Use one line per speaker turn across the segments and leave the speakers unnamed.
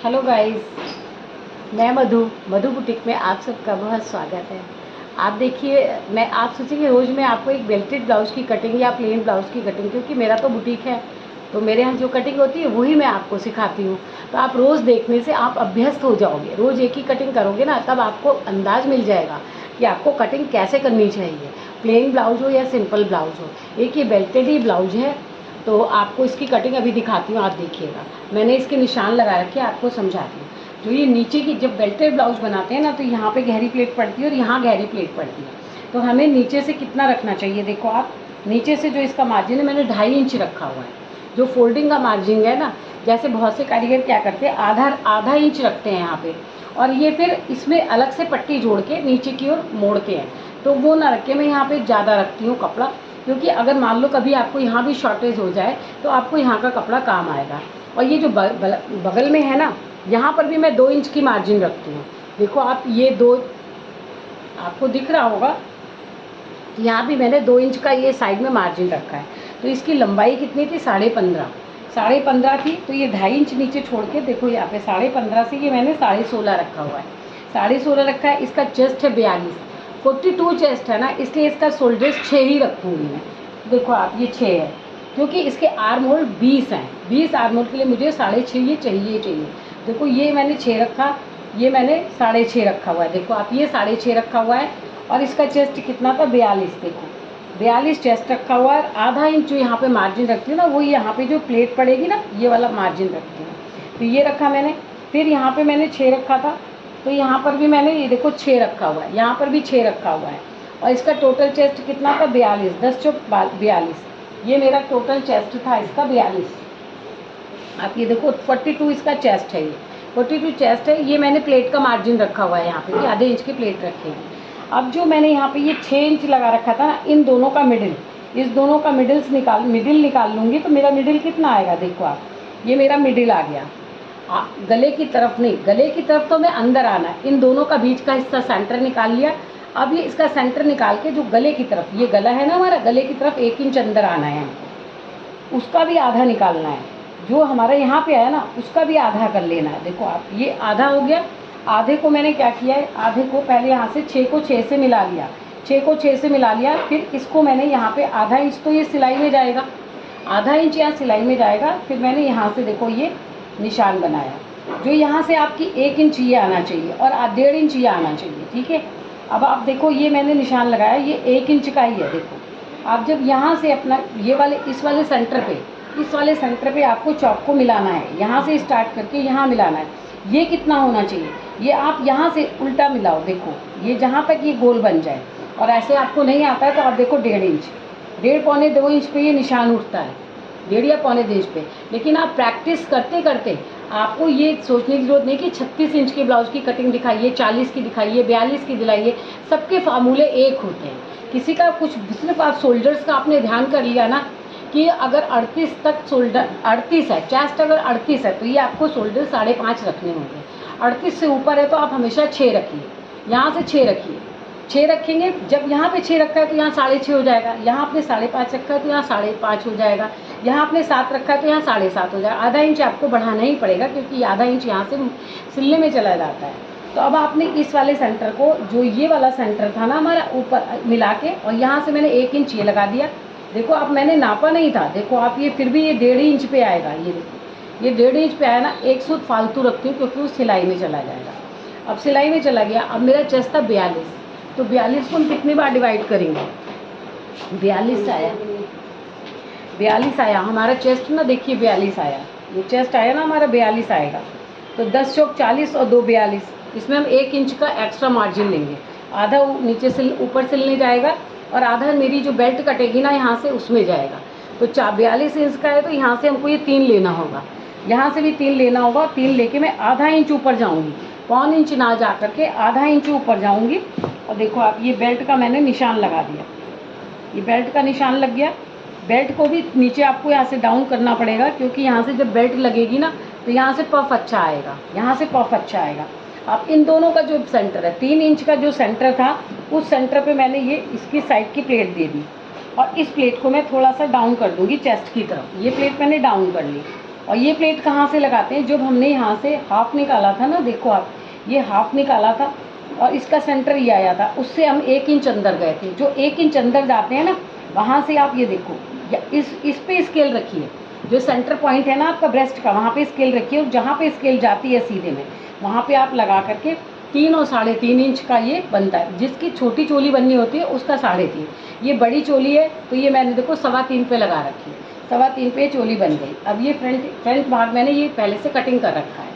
Hello guys, मैं मधु boutique में आप सबका बहुत स्वागत है। आप देखिए, आप सोचेंगे रोज़ मैं आपको एक बेल्टेड ब्लाउज़ की कटिंग या प्लेन ब्लाउज़ की कटिंग, क्योंकि मेरा तो बुटीक है तो मेरे यहाँ जो कटिंग होती है वही मैं आपको सिखाती हूँ। तो आप रोज़ देखने से आप अभ्यस्त हो जाओगे। रोज़ एक ही कटिंग करोगे ना, तब आपको अंदाज़ मिल जाएगा कि आपको कटिंग कैसे करनी चाहिए, प्लेन ब्लाउज़ हो या सिंपल ब्लाउज़ हो। एक ये बेल्टेड ही ब्लाउज़ है, तो आपको इसकी कटिंग अभी दिखाती हूँ, आप देखिएगा। मैंने इसके निशान लगा रखे, आपको समझाती हूँ। जो ये नीचे की जब बेल्टेड ब्लाउज बनाते हैं ना, तो यहाँ पे गहरी प्लेट पड़ती है और यहाँ गहरी प्लेट पड़ती है। तो हमें नीचे से कितना रखना चाहिए, देखो आप नीचे से जो इसका मार्जिन है मैंने 2.5 इंच रखा हुआ है। जो फोल्डिंग का मार्जिन है ना, जैसे बहुत से कारीगर क्या करते हैं, आधा इंच रखते हैं यहाँ पे, और ये फिर इसमें अलग से पट्टी जोड़ के नीचे की ओर मोड़ते हैं। तो वो ना रख के मैं यहाँ पे ज़्यादा रखती हूँ कपड़ा, क्योंकि अगर मान लो कभी आपको यहाँ भी शॉर्टेज हो जाए तो आपको यहाँ का कपड़ा काम आएगा। और ये जो बगल में है ना, यहाँ पर भी मैं 2 इंच की मार्जिन रखती हूँ। देखो आप, ये 2 आपको दिख रहा होगा, यहाँ भी मैंने 2 इंच का ये साइड में मार्जिन रखा है। तो इसकी लंबाई कितनी थी, 15.5 थी। तो ये 2.5 इंच नीचे छोड़ के देखो, यहाँ पे 15.5 से ये मैंने 16.5 रखा हुआ है। 16.5 रखा है। इसका चेस्ट है 42 चेस्ट है ना, इसलिए इसका शोल्डर्स 6 ही रखूँगी मैं। देखो आप, ये 6 है, क्योंकि इसके आर्म होल 20 हैं। 20 आर्म होल के लिए मुझे 6.5 ये चाहिए। देखो ये मैंने 6 रखा, ये मैंने 6.5 रखा हुआ है। देखो आप, ये 6.5 रखा हुआ है। और इसका चेस्ट कितना था, 42। देखो 42 चेस्ट रखा हुआ है। आधा इंच जो यहाँ पे मार्जिन रखती हूँ ना, वो यहाँ पे जो प्लेट पड़ेगी ना, ये वाला मार्जिन रखती हूँ। तो ये रखा मैंने। फिर यहाँ पे मैंने 6 रखा था, तो यहाँ पर भी मैंने ये देखो 6 रखा हुआ है, यहाँ पर भी 6 रखा हुआ है। और इसका टोटल चेस्ट कितना था, 42। 10 चौक 42, ये मेरा टोटल चेस्ट था इसका 42। आप ये देखो 42 इसका चेस्ट है, ये 42 चेस्ट है। ये मैंने प्लेट का मार्जिन रखा हुआ है यहाँ पे, कि आधे इंच की प्लेट रखी है। अब जो मैंने यहाँ पे ये 6 इंच लगा रखा था ना, इन दोनों का मिडिल, इस दोनों का मिडिल निकाल लूँगी। तो मेरा मिडिल कितना आएगा, देखो आप, ये मेरा मिडिल आ गया। गले की तरफ नहीं, गले की तरफ तो मैं अंदर आना है। इन दोनों का बीच का हिस्सा सेंटर निकाल लिया। अब ये इसका सेंटर निकाल के जो गले की तरफ, ये गला है ना हमारा, गले की तरफ 1 इंच अंदर आना है हमको, उसका भी आधा निकालना है। जो हमारा यहाँ पे आया ना, उसका भी आधा कर लेना है। देखो आप, ये आधा हो गया। आधे को मैंने क्या किया है, आधे को पहले यहाँ से 6 को 6 से मिला लिया, 6 को 6 से मिला लिया। फिर इसको मैंने यहाँ पे आधा इंच, तो ये सिलाई में जाएगा, आधा इंच यहाँ सिलाई में जाएगा। फिर मैंने यहाँ से देखो ये निशान बनाया, जो यहाँ से आपकी 1 इंच ये आना चाहिए और 1.5 इंच ये आना चाहिए, ठीक है। अब आप देखो, ये मैंने निशान लगाया, ये 1 इंच का ही है। देखो आप, जब यहाँ से अपना ये वाले इस वाले सेंटर पे आपको चौक को मिलाना है, यहाँ से स्टार्ट करके यहाँ मिलाना है। ये कितना होना चाहिए, ये आप यहाँ से उल्टा मिलाओ। देखो ये जहाँ तक ये गोल बन जाए। और ऐसे आपको नहीं आता है तो आप देखो 1.5 इंच, 1.5 पौने 2 इंच पे ये निशान उठता है, 1.5 या पौने 2 इंच पे। लेकिन आप प्रैक्टिस करते करते आपको ये सोचने की जरूरत नहीं कि 36 इंच के ब्लाउज की कटिंग दिखाइए, 40 की दिखाइए, 42 की दिलाइए। सबके फार्मूले एक होते हैं। किसी का कुछ, सिर्फ आप शोल्डर्स का आपने ध्यान कर लिया ना, कि अगर 38 तक शोल्डर 38 है, चेस्ट अगर 38 है, तो ये आपको शोल्डर 5.5 रखने होंगे। 38 से ऊपर है तो आप हमेशा 6 रखिए, यहाँ से 6 रखिए। 6 रखेंगे, जब यहाँ पे 6 रखा है तो यहाँ 6.5 हो जाएगा, यहाँ आपने 5.5 रखा है तो यहाँ 5.5 हो जाएगा, यहाँ आपने 7 रखा है तो यहाँ 7.5 हो जाएगा। आधा इंच आपको बढ़ाना ही पड़ेगा, क्योंकि आधा इंच यहाँ से सिलने में चला जाता है। तो अब आपने इस वाले सेंटर को, जो ये वाला सेंटर था ना हमारा, ऊपर मिला के, और यहाँ से मैंने 1 इंच ये लगा दिया। देखो अब मैंने नापा नहीं था, देखो आप, ये फिर भी ये 1.5 इंच पे आएगा। ये देखो, ये 1.5 इंच पे आया ना। एक सूत फालतू रखती हूँ, क्योंकि वो सिलाई में चला जाएगा। अब सिलाई में चला गया। अब मेरा चेस्ट था 42, तो 42 को हम कितनी बार डिवाइड करेंगे, 42 आया, 42 आया हमारा चेस्ट ना। देखिए 42 आया, ये चेस्ट आया ना हमारा, 42 आएगा। तो 10 चौक 40 और 2 42, इसमें हम 1 इंच का एक्स्ट्रा मार्जिन लेंगे। आधा नीचे से ऊपर सिलने जाएगा, और आधा मेरी जो बेल्ट कटेगी ना यहाँ से, उसमें जाएगा। तो 42 इंच का है, तो यहाँ से हमको ये 3 लेना होगा, यहाँ से भी 3 लेना होगा। 3 लेके मैं आधा इंच ऊपर जाऊँगी, 1.25 इंच ना जा करके आधा इंच ऊपर जाऊँगी। और देखो आप, ये बेल्ट का मैंने निशान लगा दिया, ये बेल्ट का निशान लग गया। बेल्ट को भी नीचे आपको यहाँ से डाउन करना पड़ेगा, क्योंकि यहाँ से जब बेल्ट लगेगी ना, तो यहाँ से पफ अच्छा आएगा, यहाँ से पफ अच्छा आएगा। अब इन दोनों का जो सेंटर है, 3 इंच का जो सेंटर था, उस सेंटर पे मैंने ये इसकी साइड की प्लेट दे दी, और इस प्लेट को मैं थोड़ा सा डाउन कर दूंगी चेस्ट की तरफ। ये प्लेट मैंने डाउन कर ली, और ये प्लेट कहाँ से लगाते हैं, जब हमने यहाँ से हाफ निकाला था ना, देखो आप ये हाफ निकाला था और इसका सेंटर ये आया था, उससे हम 1 इंच अंदर गए थे। जो 1 इंच अंदर जाते हैं ना, वहाँ से आप ये देखो, या इस पे स्केल रखिए, जो सेंटर पॉइंट है ना आपका ब्रेस्ट का, वहाँ पे स्केल रखिए, और जहाँ पे स्केल जाती है सीधे में, वहाँ पे आप लगा करके 3 और 3.5 इंच का ये बनता है। जिसकी छोटी चोली बननी होती है उसका 3.5, ये बड़ी चोली है तो ये मैंने देखो 3.25 पे लगा रखी है, 3.25 पे चोली बन गई। अब ये फ्रंट भाग मैंने ये पहले से कटिंग कर रखा है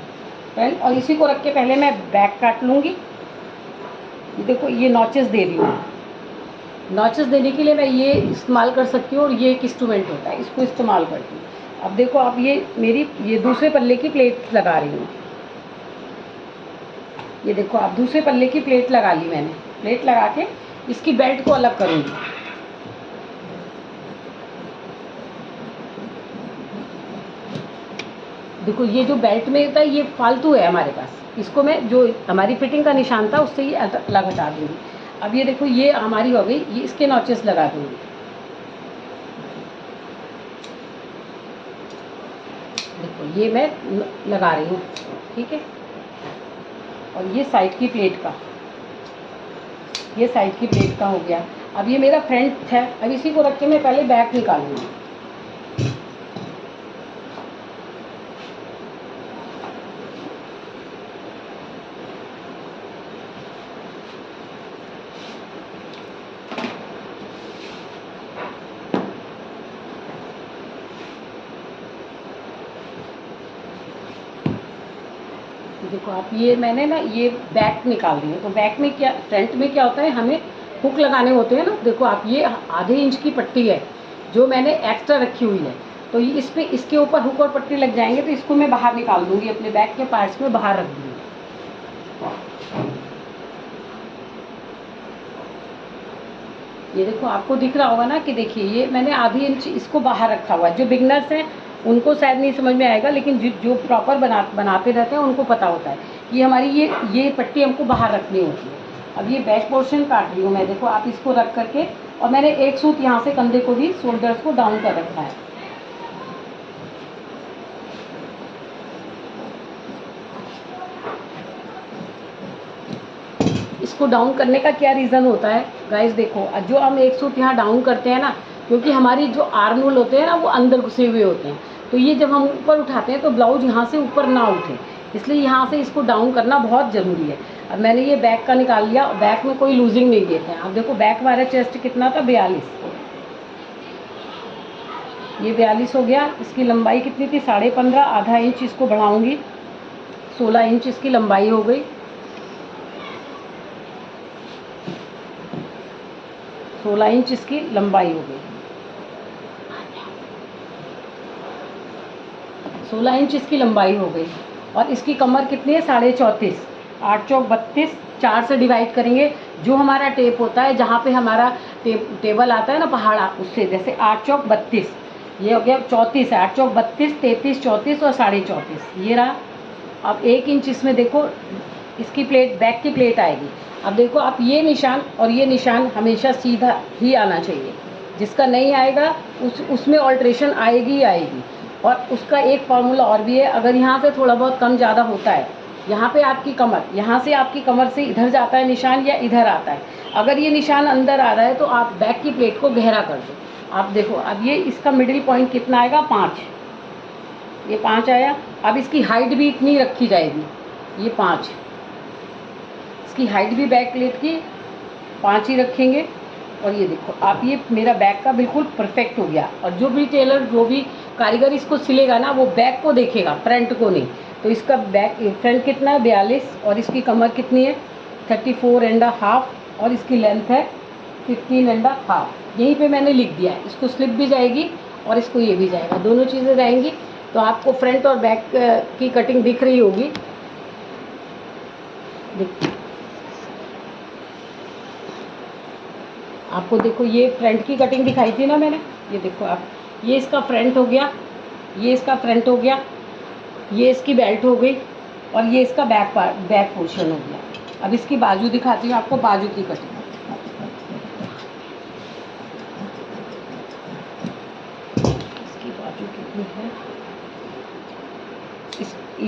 फ्रंट, और इसी को रख के पहले मैं बैक काट लूँगी। देखो ये नॉचेस दे रही हूँ, नॉचेस देने के लिए मैं ये इस्तेमाल कर सकती हूँ, और ये एक इंस्ट्रूमेंट होता है, इसको इस्तेमाल करती हूँ। अब देखो आप ये दूसरे पल्ले की प्लेट लगा रही हूँ। ये देखो आप दूसरे पल्ले की प्लेट लगा ली मैंने, प्लेट लगा के इसकी बेल्ट को अलग करूँगी। देखो ये जो बेल्ट में होता है ये फालतू है हमारे पास, इसको मैं जो हमारी फिटिंग का निशान था उससे ये अलग हटा दूँगी। अब ये देखो ये हमारी हो गई, ये इसके नॉचेस लगा दूँगी। देखो ये मैं लगा रही हूँ, ठीक है। और ये साइड की प्लेट का, ये साइड की प्लेट का हो गया। अब ये मेरा फ्रंट है, अब इसी को रख के मैं पहले बैक निकालूंगी। देखो आप ये मैंने ना ये बैक निकाल रही है, तो बैक में क्या, फ्रंट में क्या होता है, हमें हुक लगाने होते हैं ना। देखो आप ये आधे इंच की पट्टी है जो मैंने एक्स्ट्रा रखी हुई है, तो ये इस पे इसके ऊपर हुक और पट्टी लग जाएंगे, तो इसको मैं बाहर निकाल दूंगी, अपने बैक के पार्ट्स में बाहर रख दूंगी। ये देखो आपको दिख रहा होगा ना कि देखिए ये मैंने आधी इंच इसको बाहर रखा हुआ है। जो बिगनर्स हैं उनको शायद नहीं समझ में आएगा, लेकिन जो प्रॉपर बनाते रहते हैं उनको पता होता है कि हमारी ये पट्टी हमको बाहर रखनी होती है। अब ये बैक पोर्शन काट रही हूँ मैं, देखो आप इसको रख करके, और मैंने एक सूत यहाँ से कंधे को भी शोल्डर्स को डाउन कर रखा है। इसको डाउन करने का क्या रीज़न होता है गाइस, देखो जो हम एक सूत यहाँ डाउन करते हैं ना, क्योंकि हमारी जो आर्म होल होते हैं ना वो अंदर घुसे हुए होते हैं, तो ये जब हम ऊपर उठाते हैं तो ब्लाउज यहाँ से ऊपर ना उठे, इसलिए यहाँ से इसको डाउन करना बहुत ज़रूरी है। अब मैंने ये बैक का निकाल लिया, बैक में कोई लूजिंग नहीं देते हैं। अब देखो बैक हमारा चेस्ट कितना था, 42, ये 42 हो गया। इसकी लंबाई कितनी थी, 15.5, आधा इंच इसको बढ़ाऊँगी, 16 इंच इसकी लंबाई हो गई। 16 इंच इसकी लंबाई हो गई, 16 इंच इसकी लंबाई हो गई। और इसकी कमर कितनी है, 34.5, 8 चौक 32, 4 से डिवाइड करेंगे। जो हमारा टेप होता है जहाँ पे हमारा टेबल आता है ना पहाड़ा, उससे जैसे 8 चौक 32, ये हो गया 34 है, 8 चौक 32, 33, 34 और 34.5 ये रहा। अब 1 इंच इसमें देखो इसकी प्लेट, बैक की प्लेट आएगी। अब देखो आप ये निशान और ये निशान हमेशा सीधा ही आना चाहिए, जिसका नहीं आएगा उसमें ऑल्ट्रेशन आएगी ही आएगी। और उसका एक फार्मूला और भी है, अगर यहाँ से थोड़ा बहुत कम ज़्यादा होता है, यहाँ पे आपकी कमर, यहाँ से आपकी कमर से इधर जाता है निशान या इधर आता है, अगर ये निशान अंदर आ रहा है तो आप बैक की प्लेट को गहरा कर दो। आप देखो अब ये इसका मिडिल पॉइंट कितना आएगा, 5, ये 5 आया। अब इसकी हाइट भी इतनी रखी जाएगी, ये 5, इसकी हाइट भी बैक प्लेट की 5 ही रखेंगे। और ये देखो आप ये मेरा बैक का बिल्कुल परफेक्ट हो गया। और जो भी टेलर, जो भी कारीगर इसको सिलेगा ना, वो बैक को देखेगा, फ्रंट को नहीं। तो इसका बैक फ्रंट कितना है, 42, और इसकी कमर कितनी है, 34.5, और इसकी लेंथ है 15.5। यहीं पे मैंने लिख दिया है। इसको स्लिप भी जाएगी और इसको ये भी जाएगा, दोनों चीज़ें जाएंगी। तो आपको फ्रंट और बैक की कटिंग दिख रही होगी। आपको देखो ये फ्रंट की कटिंग दिखाई थी ना मैंने, ये देखो आप, ये इसका फ्रंट हो गया, ये इसका फ्रंट हो गया, ये इसकी बेल्ट हो गई, और ये इसका बैक पोर्शन हो गया। अब इसकी बाजू दिखाती हूँ आपको, बाजू की कटिंग। इसकी बाजू कितनी है,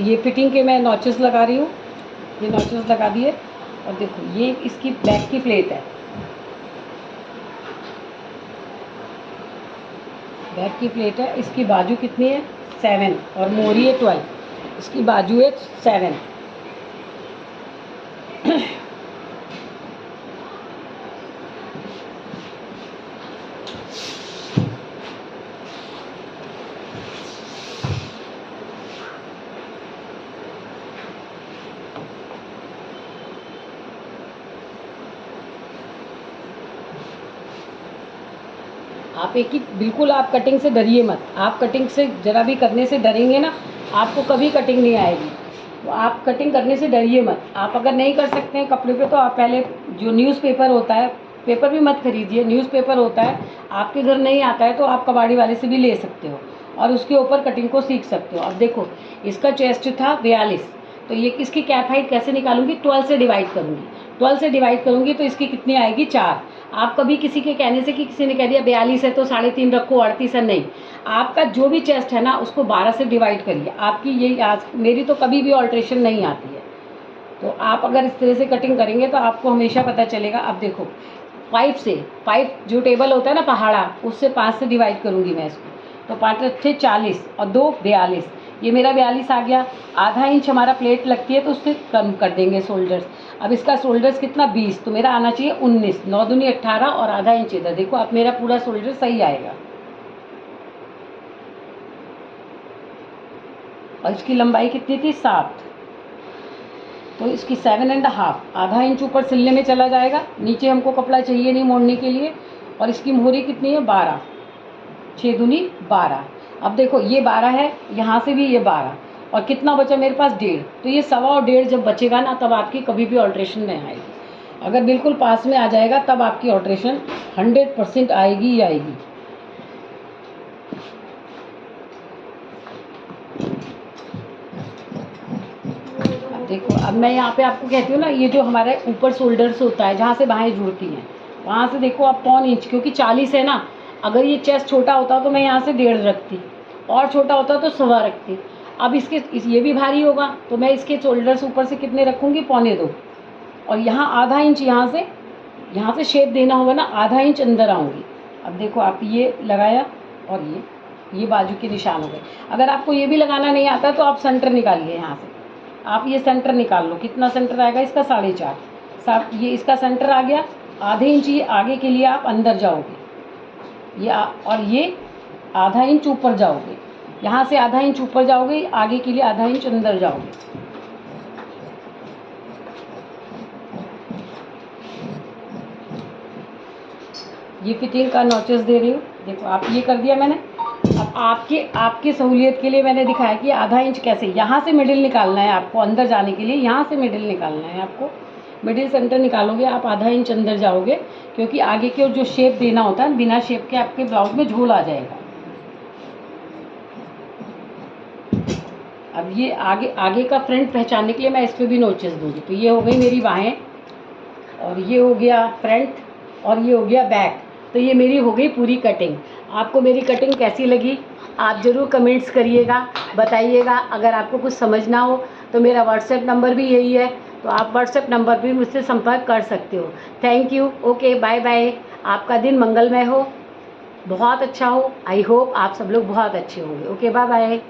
ये फिटिंग के मैं नॉचेस लगा रही हूँ, ये नॉचेस लगा दिए। और देखो ये इसकी बैक की प्लेट है, बैक की प्लेट है। इसकी बाजू कितनी है 7 और मोरी है 12, इसकी बाजू है 7। आप एक ही बिल्कुल, आप कटिंग से डरिए मत। आप कटिंग से ज़रा भी करने से डरेंगे ना, आपको कभी कटिंग नहीं आएगी। तो आप कटिंग करने से डरिए मत। आप अगर नहीं कर सकते हैं कपड़े पे, तो आप पहले जो न्यूज़पेपर होता है, पेपर भी मत खरीदिए, न्यूज़पेपर होता है, आपके घर नहीं आता है तो आप कबाड़ी वाले से भी ले सकते हो और उसके ऊपर कटिंग को सीख सकते हो। अब देखो इसका चेस्ट था 42, तो ये इसकी कैप हाइट कैसे निकालूंगी, 12 से डिवाइड करूँगी। 12 से डिवाइड करूँगी तो इसकी कितनी आएगी 4। आप कभी किसी के कहने से कि किसी ने कह दिया 42 है तो 3.5 रखो, 38 है, नहीं। आपका जो भी चेस्ट है ना उसको 12 से डिवाइड करिए। आपकी यही आज मेरी तो कभी भी ऑल्ट्रेशन नहीं आती है। तो आप अगर इस तरह से कटिंग करेंगे तो आपको हमेशा पता चलेगा। अब देखो 5 जो टेबल होता है ना पहाड़ा, उससे 5 से डिवाइड करूँगी मैं इसको, तो 5 अच्छे 40 और 2 42। ये मेरा 42 आ गया। आधा इंच हमारा प्लेट लगती है तो उससे कम कर देंगे शोल्डर्स। अब इसका शोल्डर्स कितना 20, तो मेरा आना चाहिए 19, 9 दूनी 18 और आधा इंच इधर। देखो अब मेरा पूरा शोल्डर सही आएगा। और इसकी लंबाई कितनी थी 7, तो इसकी 7.5, आधा इंच ऊपर सिलने में चला जाएगा। नीचे हमको कपड़ा चाहिए नहीं मोड़ने के लिए। और इसकी मोहरी कितनी है 12, 6 दूनी 12। अब देखो ये 12 है, यहाँ से भी ये 12, और कितना बचा मेरे पास 1.5। तो ये 1.25 और 1.5 जब बचेगा ना, तब आपकी कभी भी ऑल्ट्रेशन नहीं आएगी। अगर बिल्कुल पास में आ जाएगा तब आपकी ऑल्ट्रेशन 100% आएगी ही आएगी। अब देखो, अब मैं यहाँ पे आपको कहती हूँ ना, ये जो हमारे ऊपर शोल्डर्स होता है जहाँ से बाहें जुड़ती हैं, वहाँ से देखो आप 1.25 इंच, क्योंकि 40 है ना। अगर ये चेस्ट छोटा होता तो मैं यहाँ से 1.5 रखती, और छोटा होता तो 1.25 रखती। अब ये भी भारी होगा तो मैं इसके शोल्डर्स ऊपर से कितने रखूँगी, 1.25। और यहाँ आधा इंच, यहाँ से शेप देना होगा ना, आधा इंच अंदर आऊँगी। अब देखो आप ये लगाया और ये बाजू के निशान हो गए। अगर आपको ये भी लगाना नहीं आता तो आप सेंटर निकालिए। यहाँ से आप ये सेंटर निकाल लो, कितना सेंटर आएगा इसका 4.5। ये इसका सेंटर आ गया। आधे इंच ये आगे के लिए आप अंदर जाओगे, और ये आधा इंच ऊपर जाओगे। यहाँ से आधा इंच ऊपर जाओगे, आगे के लिए आधा इंच अंदर जाओगे। ये फिटिंग का नॉचेस दे रही हूँ। देखो आप ये कर दिया मैंने। अब आपके सहूलियत के लिए मैंने दिखाया कि आधा इंच कैसे, यहाँ से मिडिल निकालना है आपको अंदर जाने के लिए। यहाँ से मिडिल निकालना है आपको, मिडिल सेंटर निकालोगे आप, आधा इंच अंदर जाओगे, क्योंकि आगे की ओर जो शेप देना होता है, बिना शेप के आपके ब्लाउज में झोल आ जाएगा। अब ये आगे का फ्रंट पहचानने के लिए मैं इस पर भी नोचेस दूँगी। तो ये हो गई मेरी बाहें, और ये हो गया फ्रंट, और ये हो गया बैक। तो ये मेरी हो गई पूरी कटिंग। आपको मेरी कटिंग कैसी लगी आप ज़रूर कमेंट्स करिएगा, बताइएगा। अगर आपको कुछ समझना हो तो मेरा व्हाट्सएप नंबर भी यही है, तो आप व्हाट्सएप नंबर पर मुझसे संपर्क कर सकते हो। Thank you, okay, bye bye. आपका दिन मंगलमय हो, बहुत अच्छा हो। आई होप आप सब लोग बहुत अच्छे होंगे। Okay, bye bye.